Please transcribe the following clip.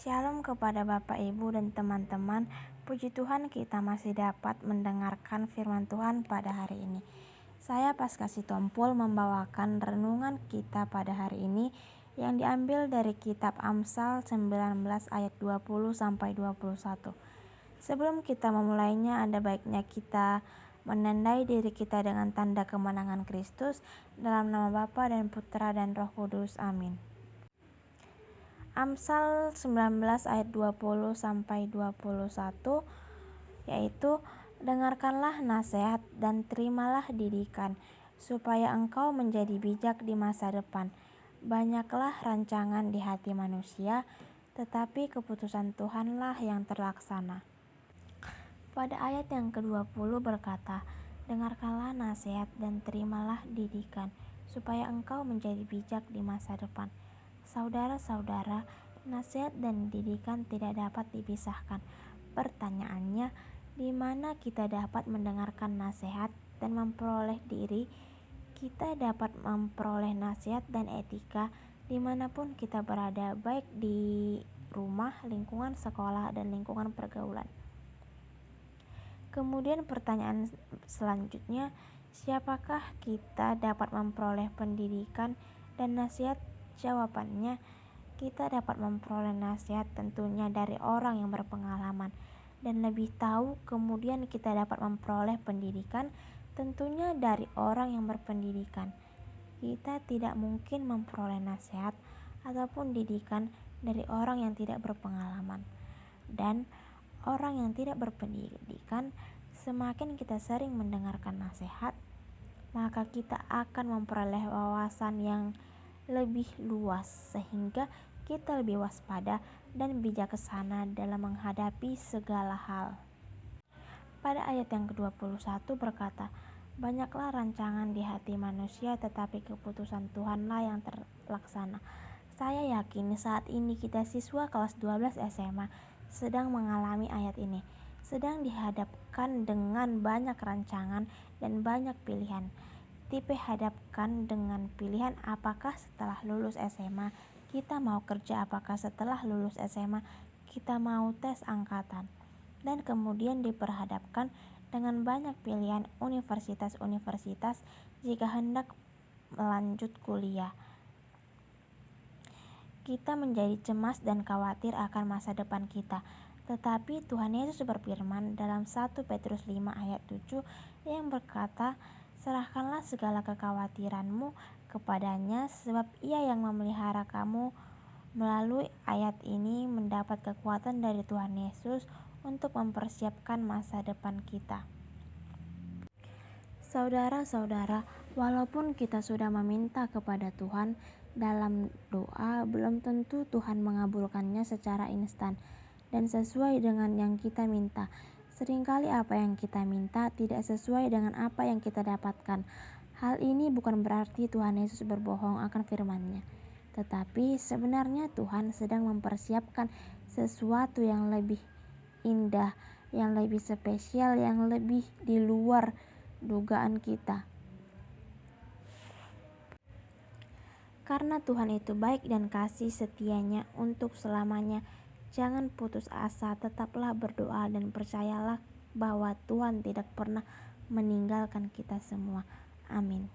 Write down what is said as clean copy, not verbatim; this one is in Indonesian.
Shalom kepada Bapak, Ibu, dan teman-teman. Puji Tuhan kita masih dapat mendengarkan firman Tuhan pada hari ini. Saya Paskah Sitompul membawakan renungan kita pada hari ini yang diambil dari kitab Amsal 19 ayat 20-21. Sebelum kita memulainya, ada baiknya kita menandai diri kita dengan tanda kemenangan Kristus dalam nama Bapa dan Putra dan Roh Kudus. Amin. Amsal 19 ayat 20-21 yaitu, dengarkanlah nasihat dan terimalah didikan, supaya engkau menjadi bijak di masa depan. Banyaklah rancangan di hati manusia, tetapi keputusan Tuhanlah yang terlaksana. Pada ayat yang ke-20 berkata, dengarkanlah nasihat dan terimalah didikan, supaya engkau menjadi bijak di masa depan. Saudara-saudara, nasihat dan didikan tidak dapat dipisahkan. Pertanyaannya, di mana kita dapat mendengarkan nasihat dan memperoleh diri? Kita dapat memperoleh nasihat dan etika dimanapun kita berada, baik di rumah, lingkungan sekolah, dan lingkungan pergaulan. Kemudian pertanyaan selanjutnya, siapakah kita dapat memperoleh pendidikan dan nasihat? Jawabannya, kita dapat memperoleh nasihat tentunya dari orang yang berpengalaman dan lebih tahu. Kemudian kita dapat memperoleh pendidikan tentunya dari orang yang berpendidikan. Kita tidak mungkin memperoleh nasihat ataupun didikan dari orang yang tidak berpengalaman. Dan orang yang tidak berpendidikan, semakin kita sering mendengarkan nasihat, maka kita akan memperoleh wawasan yang lebih luas, sehingga kita lebih waspada dan bijaksana dalam menghadapi segala hal. Pada ayat yang ke-21 berkata, banyaklah rancangan di hati manusia, tetapi keputusan Tuhanlah yang terlaksana. Saya yakin saat ini kita siswa kelas 12 SMA sedang mengalami ayat ini, sedang dihadapkan dengan banyak rancangan dan banyak pilihan. Dihadapkan dengan pilihan, apakah setelah lulus SMA kita mau kerja, apakah setelah lulus SMA kita mau tes angkatan, dan kemudian diperhadapkan dengan banyak pilihan universitas-universitas jika hendak melanjut kuliah. Kita menjadi cemas dan khawatir akan masa depan kita. Tetapi Tuhan Yesus berfirman dalam 1 Petrus 5 ayat 7 yang berkata, serahkanlah segala kekhawatiranmu kepadanya, sebab Ia yang memelihara kamu. Melalui ayat ini mendapat kekuatan dari Tuhan Yesus untuk mempersiapkan masa depan kita. Saudara-saudara, walaupun kita sudah meminta kepada Tuhan dalam doa, belum tentu Tuhan mengabulkannya secara instan dan sesuai dengan yang kita minta. Seringkali apa yang kita minta tidak sesuai dengan apa yang kita dapatkan. Hal ini bukan berarti Tuhan Yesus berbohong akan firman-Nya, tetapi sebenarnya Tuhan sedang mempersiapkan sesuatu yang lebih indah, yang lebih spesial, yang lebih di luar dugaan kita. Karena Tuhan itu baik dan kasih setianya untuk selamanya. Jangan putus asa, tetaplah berdoa dan percayalah bahwa Tuhan tidak pernah meninggalkan kita semua. Amin.